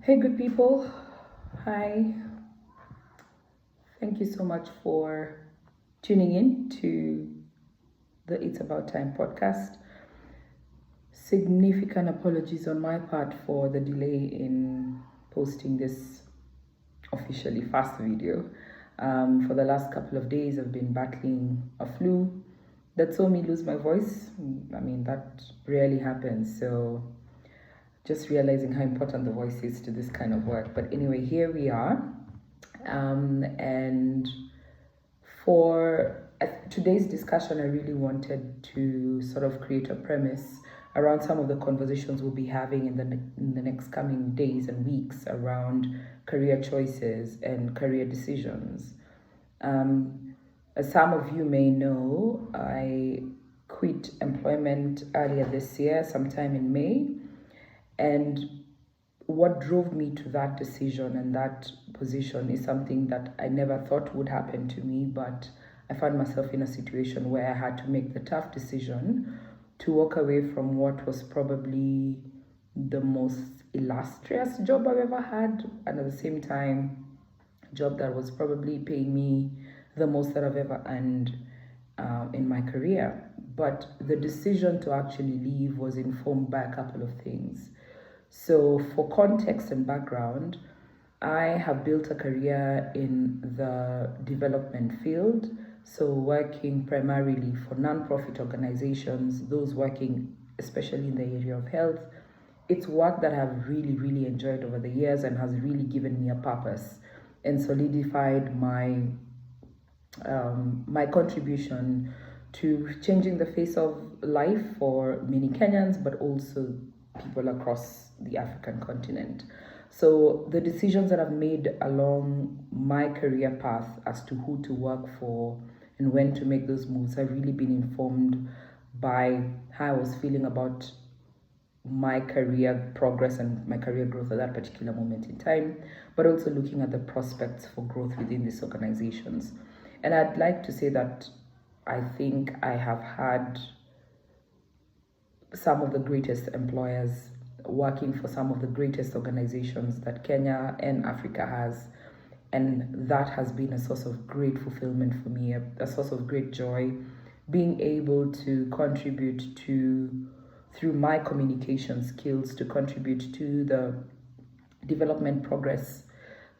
Hey, good people. Hi. Thank you so much for tuning in to the It's About Time podcast. Significant apologies on my part for the delay in posting this officially fast video. For the last couple of days, I've been battling a flu that saw me lose my voice. I mean, that rarely happens. So, just realizing how important the voice is to this kind of work. But anyway, here we are. And for today's discussion, I really wanted to sort of create a premise around some of the conversations we'll be having in the next coming days and weeks around career choices and career decisions. As some of you may know, I quit employment earlier this year, sometime in May, and what drove me to that decision and that position is something that I never thought would happen to me, but I found myself in a situation where I had to make the tough decision to walk away from what was probably the most illustrious job I've ever had, and at the same time, a job that was probably paying me the most that I've ever earned in my career. But the decision to actually leave was informed by a couple of things. So, for context and background, I have built a career in the development field, so working primarily for non-profit organizations, those working especially in the area of health. It's work that I've really enjoyed over the years and has really given me a purpose and solidified my contribution to changing the face of life for many Kenyans, but also people across the African continent. So the decisions that I've made along my career path as to who to work for and when to make those moves have really been informed by how I was feeling about my career progress and my career growth at that particular moment in time, but also looking at the prospects for growth within these organizations. And I'd like to say that I think I have had some of the greatest employers working for some of the greatest organizations that Kenya and Africa has. And that has been a source of great fulfillment for me, a source of great joy, being able to contribute to, through my communication skills, to contribute to the development progress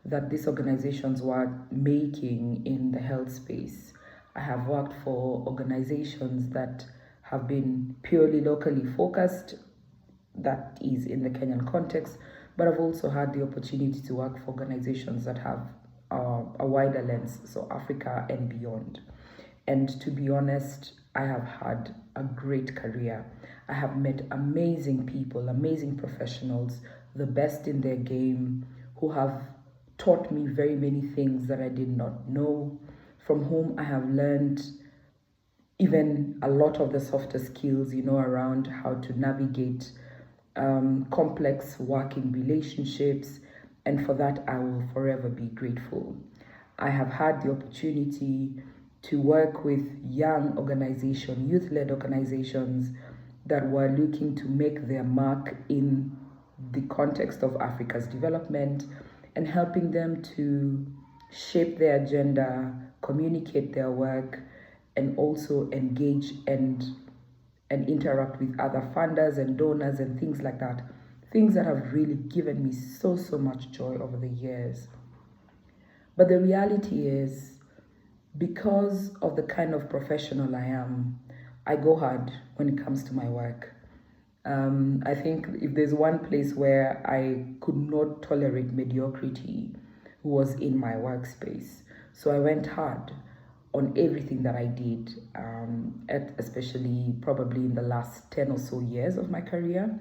that these organizations were making in the health space. I have worked for organizations that have been purely locally focused, that is in the Kenyan context, but I've also had the opportunity to work for organizations that have a wider lens, so Africa and beyond. And to be honest, I have had a great career. I have met amazing people, amazing professionals, the best in their game, who have taught me very many things that I did not know, from whom I have learned even a lot of the softer skills, around how to navigate complex working relationships. And for that, I will forever be grateful. I have had the opportunity to work with young organizations, youth-led organizations that were looking to make their mark in the context of Africa's development and helping them to shape their agenda, communicate their work, and also engage and interact with other funders and donors and things like that. Things that have really given me so much joy over the years. But the reality is, because of the kind of professional I am, I go hard when it comes to my work. I think if there's one place where I could not tolerate mediocrity was in my workspace. So I went hard on everything that I did, especially probably in the last 10 or so years of my career,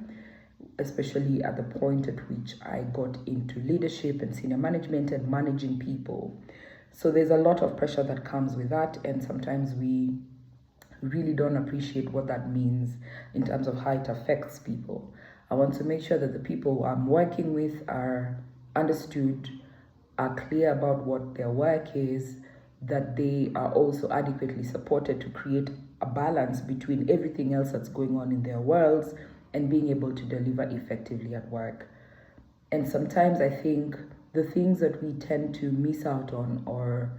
especially at the point at which I got into leadership and senior management and managing people. So there's a lot of pressure that comes with that, and sometimes we really don't appreciate what that means in terms of how it affects people. I want to make sure that the people I'm working with are understood, are clear about what their work is, that they are also adequately supported to create a balance between everything else that's going on in their worlds and being able to deliver effectively at work. And sometimes I think the things that we tend to miss out on or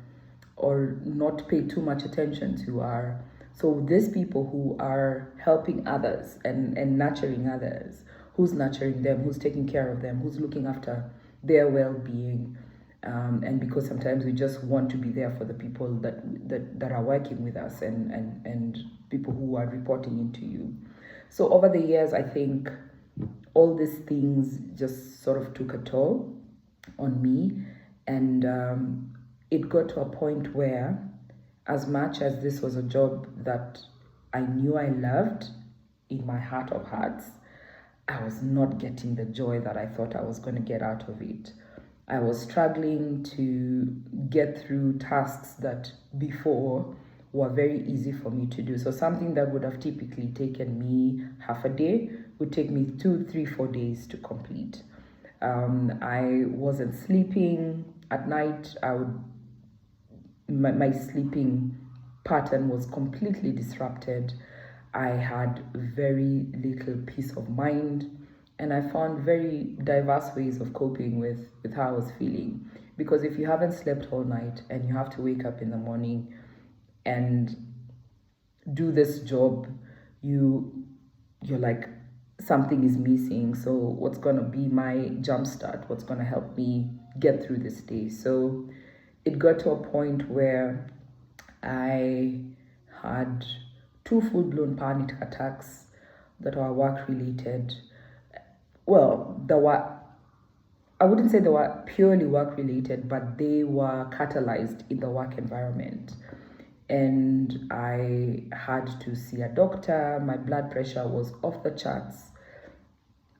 not pay too much attention to are, so these people who are helping others and nurturing others, who's nurturing them, who's taking care of them, who's looking after their well-being, and because sometimes we just want to be there for the people that are working with us and people who are reporting into you. So over the years, I think all these things just sort of took a toll on me, and it got to a point where, as much as this was a job that I knew I loved in my heart of hearts, I was not getting the joy that I thought I was going to get out of it. I was struggling to get through tasks that before were very easy for me to do. So something that would have typically taken me half a day would take me 2, 3, 4 days to complete. I wasn't sleeping at night. My sleeping pattern was completely disrupted. I had very little peace of mind, and I found very diverse ways of coping with how I was feeling. Because if you haven't slept all night and you have to wake up in the morning and do this job, you're like, something is missing. So what's gonna be my jump start? What's gonna help me get through this day? So it got to a point where I had 2 full-blown panic attacks that were work-related. Well, I wouldn't say they were purely work-related, but they were catalyzed in the work environment. And I had to see a doctor. My blood pressure was off the charts.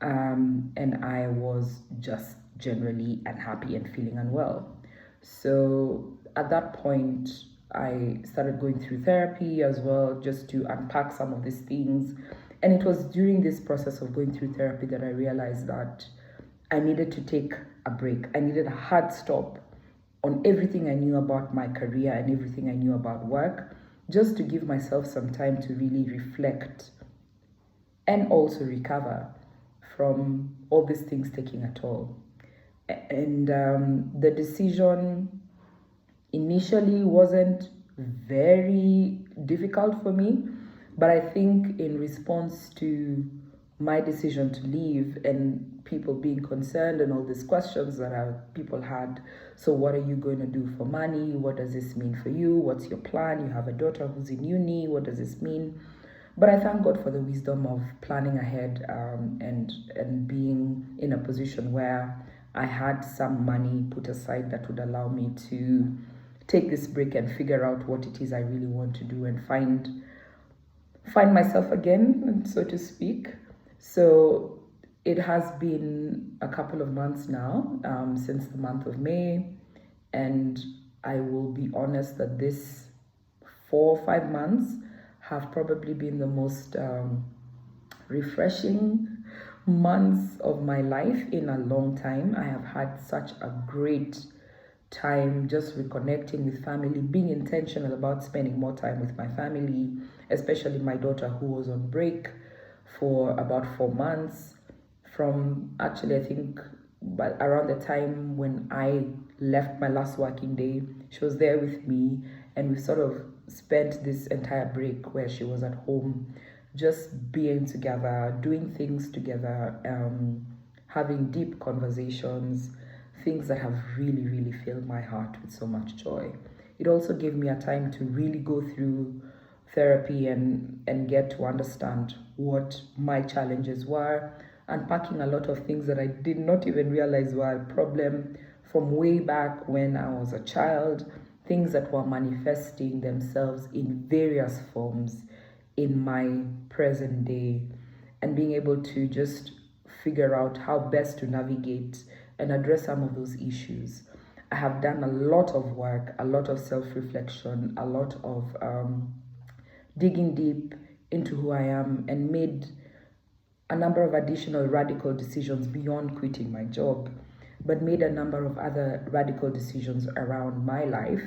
And I was just generally unhappy and feeling unwell. So at that point, I started going through therapy as well, just to unpack some of these things. And it was during this process of going through therapy that I realized that I needed to take a break. I needed a hard stop on everything I knew about my career and everything I knew about work, just to give myself some time to really reflect and also recover from all these things taking a toll. And the decision initially wasn't very difficult for me, but I think in response to my decision to leave and people being concerned and all these questions that people had, so what are you going to do for money? What does this mean for you? What's your plan? You have a daughter who's in uni. What does this mean? But I thank God for the wisdom of planning ahead, and being in a position where I had some money put aside that would allow me to take this break and figure out what it is I really want to do and find myself again, so to speak. So it has been a couple of months now, since the month of May, and I will be honest that this 4 or 5 months have probably been the most refreshing months of my life in a long time. I have had such a great time just reconnecting with family, being intentional about spending more time with my family, especially my daughter, who was on break for about 4 months. From actually, I think, but around the time when I left my last working day, she was there with me, and we sort of spent this entire break where she was at home, just being together, doing things together, having deep conversations, things that have really, really filled my heart with so much joy. It also gave me a time to really go through therapy and get to understand what my challenges were, unpacking a lot of things that I did not even realize were a problem from way back when I was a child, things that were manifesting themselves in various forms in my present day, and being able to just figure out how best to navigate and address some of those issues. I have done a lot of work, a lot of self-reflection, a lot of digging deep into who I am, and made a number of additional radical decisions beyond quitting my job, but made a number of other radical decisions around my life,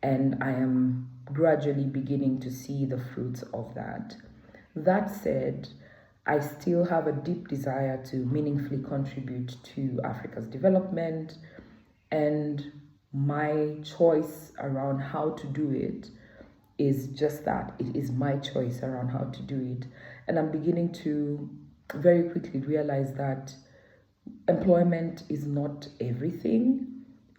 and I am gradually beginning to see the fruits of that. That said, I still have a deep desire to meaningfully contribute to Africa's development, and my choice around how to do it is just that. It is my choice around how to do it. And I'm beginning to very quickly realize that employment is not everything.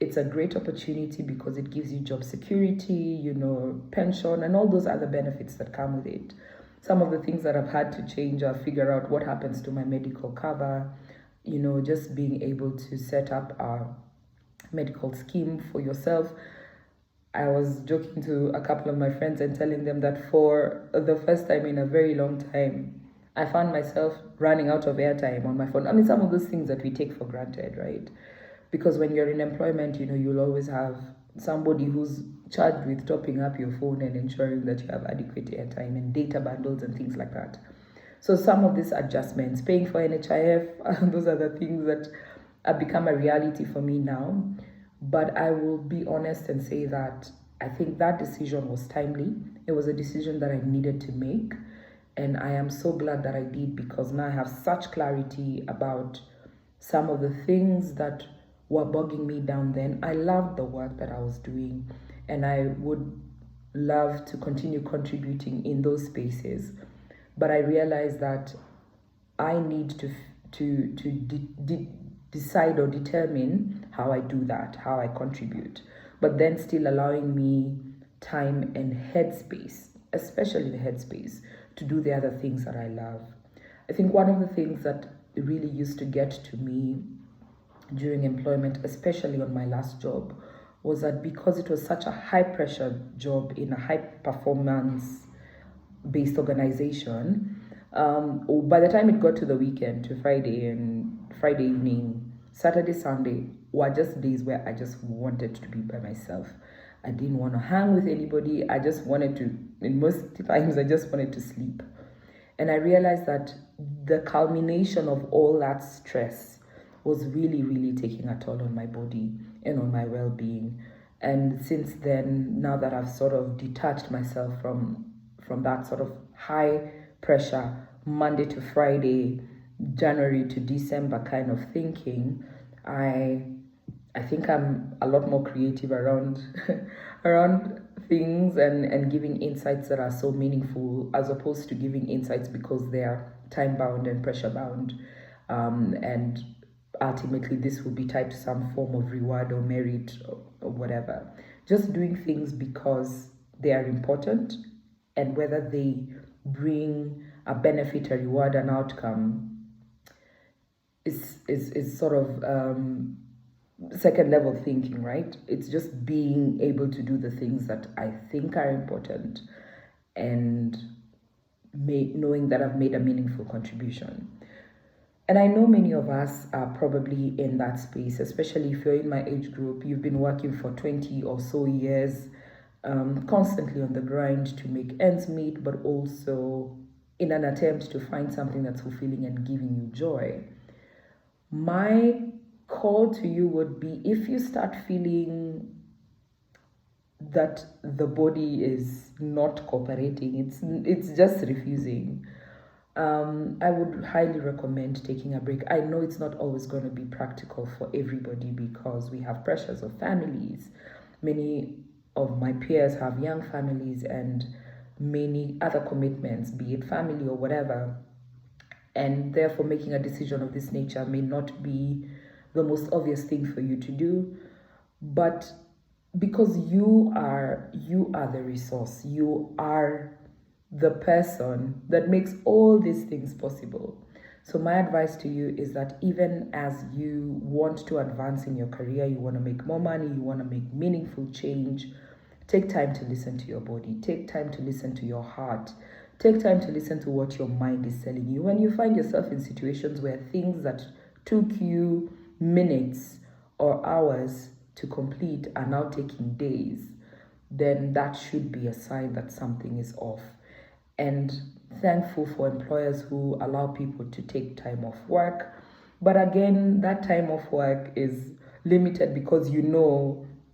It's a great opportunity because it gives you job security, pension, and all those other benefits that come with it. Some of the things that I've had to change are figure out what happens to my medical cover, just being able to set up a medical scheme for yourself. I was joking to a couple of my friends and telling them that for the first time in a very long time, I found myself running out of airtime on my phone. I mean, some of those things that we take for granted, right? Because when you're in employment, you'll always have somebody who's charged with topping up your phone and ensuring that you have adequate airtime and data bundles and things like that. So some of these adjustments, paying for NHIF, those are the things that have become a reality for me now. But I will be honest and say that I think that decision was timely. It was a decision that I needed to make. And I am so glad that I did, because now I have such clarity about some of the things that were bogging me down then. I loved the work that I was doing, and I would love to continue contributing in those spaces. But I realized that I need to decide or determine how I do that, how I contribute, but then still allowing me time and headspace, especially the headspace, to do the other things that I love. I think one of the things that really used to get to me during employment, especially on my last job, was that because it was such a high pressure job in a high performance based organization, by the time it got to the weekend, to Friday and Friday evening, Saturday, Sunday, were just days where I just wanted to be by myself. I didn't want to hang with anybody. I just wanted to, in most times, I just wanted to sleep. And I realized that the culmination of all that stress was really, really taking a toll on my body and on my well-being. And since then, now that I've sort of detached myself from that sort of high pressure, Monday to Friday, January to December kind of thinking, I think I'm a lot more creative around around things and giving insights that are so meaningful, as opposed to giving insights because they are time bound and pressure bound, and ultimately this will be tied to some form of reward or merit or whatever. Just doing things because they are important, and whether they bring a benefit, a reward, an outcome is sort of second level thinking, right? It's just being able to do the things that I think are important, and knowing that I've made a meaningful contribution. And I know many of us are probably in that space, especially if you're in my age group. You've been working for 20 or so years, constantly on the grind to make ends meet, but also in an attempt to find something that's fulfilling and giving you joy. My call to you would be, if you start feeling that the body is not cooperating, it's just refusing, I would highly recommend taking a break. I know it's not always going to be practical for everybody because we have pressures of families. Many of my peers have young families and many other commitments, be it family or whatever, and therefore making a decision of this nature may not be the most obvious thing for you to do. But because you are the resource, you are the person that makes all these things possible. So my advice to you is that even as you want to advance in your career, you want to make more money, you want to make meaningful change, take time to listen to your body, take time to listen to your heart, take time to listen to what your mind is telling you. When you find yourself in situations where things that took you minutes or hours to complete are now taking days, then that should be a sign that something is off. And thankful for employers who allow people to take time off work. But again, that time off work is limited because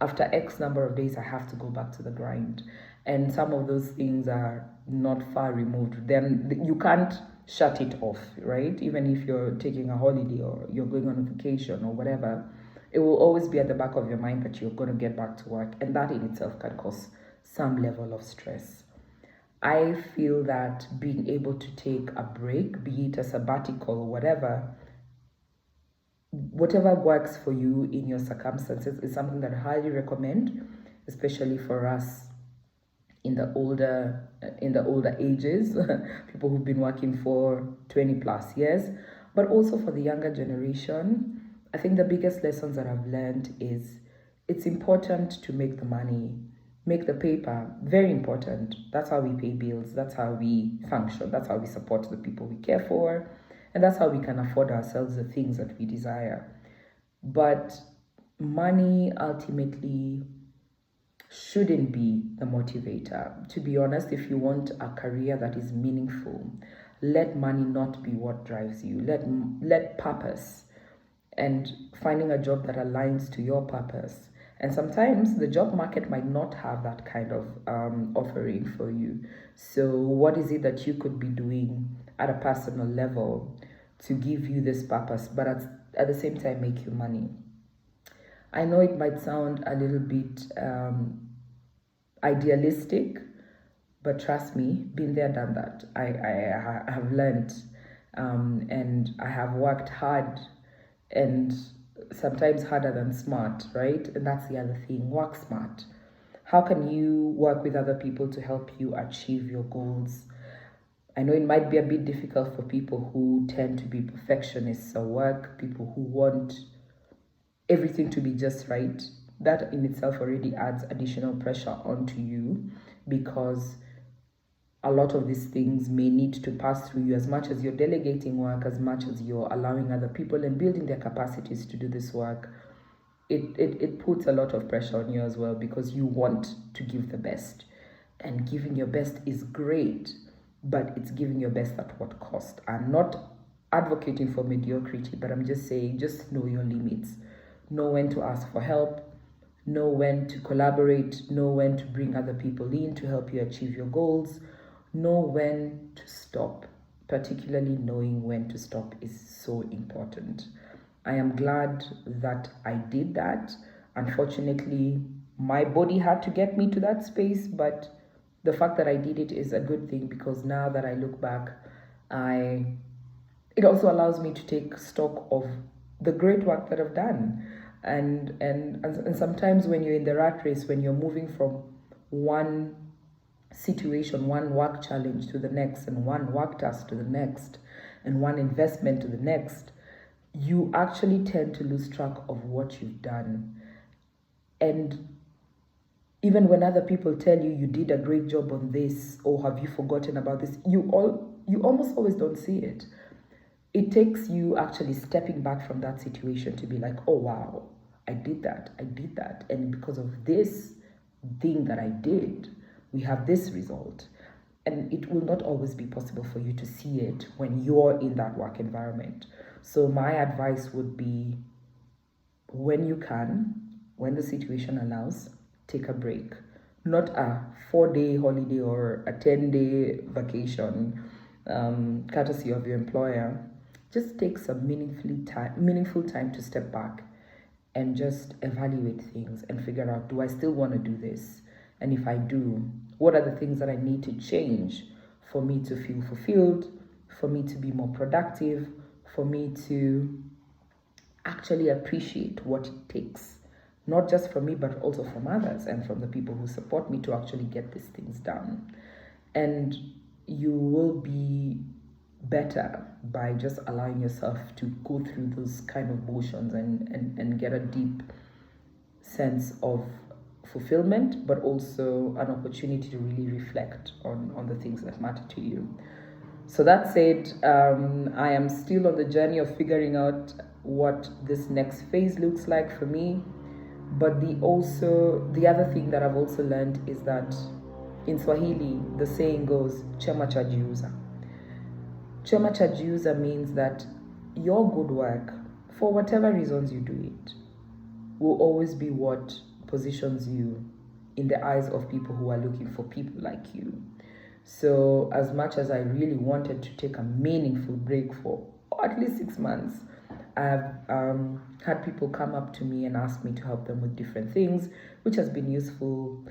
after X number of days I have to go back to the grind. And some of those things are not far removed. Then you can't shut it off, right? Even if you're taking a holiday or you're going on a vacation or whatever, it will always be at the back of your mind that you're going to get back to work, and that in itself can cause some level of stress. I feel that being able to take a break, be it a sabbatical or whatever works for you in your circumstances, is something that I highly recommend, especially for us in the older ages, people who've been working for 20 plus years, but also for the younger generation. I think the biggest lessons that I've learned is it's important to make the money, make the paper, very important. That's how we pay bills, that's how we function, that's how we support the people we care for, and that's how we can afford ourselves the things that we desire. But money ultimately shouldn't be the motivator. To be honest, if you want a career that is meaningful, let money not be what drives you. Let purpose and finding a job that aligns to your purpose. And sometimes the job market might not have that kind of offering for you. So what is it that you could be doing at a personal level to give you this purpose, but at the same time make you money? I know it might sound a little bit idealistic, but trust me, been there, done that. I have learned, and I have worked hard, and sometimes harder than smart, right? And that's the other thing, work smart. How can you work with other people to help you achieve your goals? I know it might be a bit difficult for people who tend to be perfectionists at work, people who want everything to be just right. That in itself already adds additional pressure onto you, because a lot of these things may need to pass through you. As much as you're delegating work, as much as you're allowing other people and building their capacities to do this work, it puts a lot of pressure on you as well, because you want to give the best. And giving your best is great, but it's giving your best at what cost? I'm not advocating for mediocrity, but I'm just saying, just know your limits. Know when to ask for help, know when to collaborate, know when to bring other people in to help you achieve your goals, know when to stop. Particularly knowing when to stop is so important. I am glad that I did that. Unfortunately, my body had to get me to that space, but the fact that I did it is a good thing, because now that I look back, it also allows me to take stock of the great work that I've done. And sometimes when you're in the rat race, when you're moving from one situation, one work challenge to the next, and one work task to the next, and one investment to the next, you actually tend to lose track of what you've done. And even when other people tell you you did a great job on this, or have you forgotten about this, you almost always don't see it. It takes you actually stepping back from that situation to be like, oh wow, I did that. And because of this thing that I did, we have this result. And it will not always be possible for you to see it when you're in that work environment. So my advice would be, when you can, when the situation allows, take a break. Not a 4-day holiday or a 10-day vacation, courtesy of your employer. Just take some meaningful time to step back and just evaluate things and figure out, do I still want to do this? And if I do, what are the things that I need to change for me to feel fulfilled, for me to be more productive, for me to actually appreciate what it takes, not just from me, but also from others and from the people who support me to actually get these things done. And you will be better by just allowing yourself to go through those kind of motions and get a deep sense of fulfillment, but also an opportunity to really reflect on the things that matter to you. So that said, I am still on the journey of figuring out what this next phase looks like for me. But the other thing that I've also learned is that in Swahili, the saying goes, chema chajiuza. Chema chajiuza means that your good work, for whatever reasons you do it, will always be what positions you in the eyes of people who are looking for people like you. So as much as I really wanted to take a meaningful break for at least 6 months, I've had people come up to me and ask me to help them with different things, which has been useful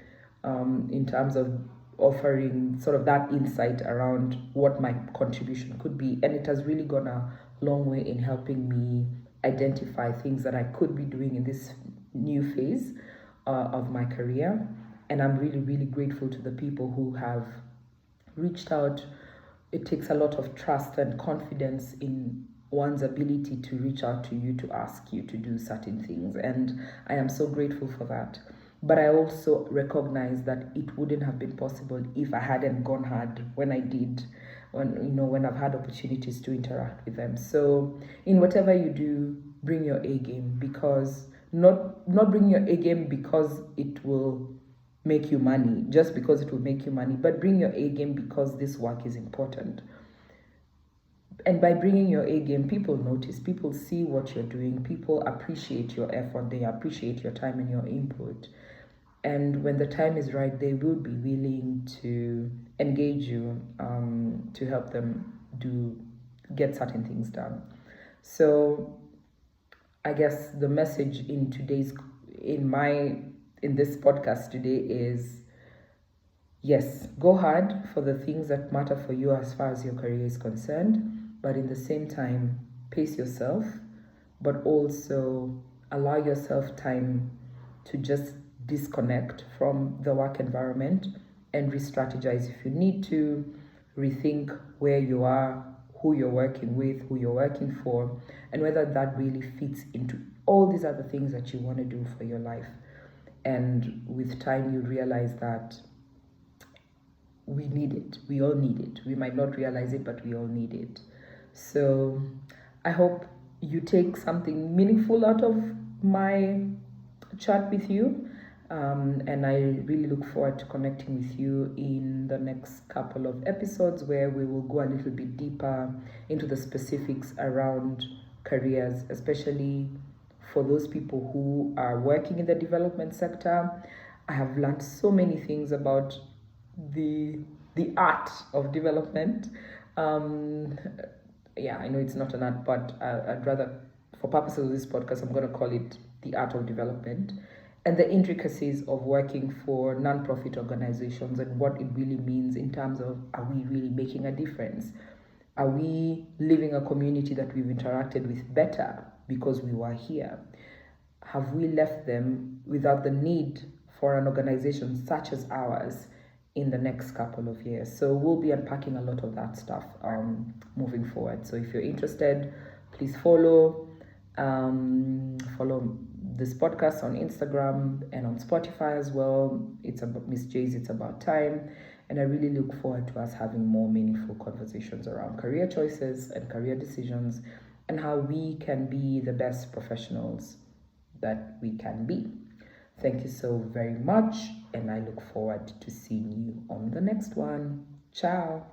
in terms of offering sort of that insight around what my contribution could be. And it has really gone a long way in helping me identify things that I could be doing in this new phase of my career. And I'm really, really grateful to the people who have reached out. It takes a lot of trust and confidence in one's ability to reach out to you to ask you to do certain things, and I am so grateful for that. But I also recognize that it wouldn't have been possible if I hadn't gone hard when I did, when I've had opportunities to interact with them. So in whatever you do, bring your A game, because not bring your A game because it will make you money, just because it will make you money, but bring your A game because this work is important. And by bringing your A game, people notice, people see what you're doing, people appreciate your effort, they appreciate your time and your input. And when the time is right, they will be willing to engage you to help them get certain things done. So I guess the message in this podcast today is, yes, go hard for the things that matter for you as far as your career is concerned, but in the same time, pace yourself, but also allow yourself time to just disconnect from the work environment and re-strategize if you need to, rethink where you are, who you're working with, who you're working for, and whether that really fits into all these other things that you want to do for your life. And with time, you realize that we need it. We all need it. We might not realize it, but we all need it. So I hope you take something meaningful out of my chat with you. And I really look forward to connecting with you in the next couple of episodes where we will go a little bit deeper into the specifics around careers, especially for those people who are working in the development sector. I have learned so many things about the art of development. Yeah, I know it's not an art, but I'd rather, for purposes of this podcast, I'm going to call it the art of development, and the intricacies of working for non-profit organizations and what it really means in terms of, are we really making a difference? Are we leaving a community that we've interacted with better because we were here? Have we left them without the need for an organization such as ours in the next couple of years? So we'll be unpacking a lot of that stuff moving forward. So if you're interested, please follow this podcast on Instagram and on Spotify as well. It's about Miss J's It's About Time. And I really look forward to us having more meaningful conversations around career choices and career decisions and how we can be the best professionals that we can be. Thank you so very much, and I look forward to seeing you on the next one. Ciao.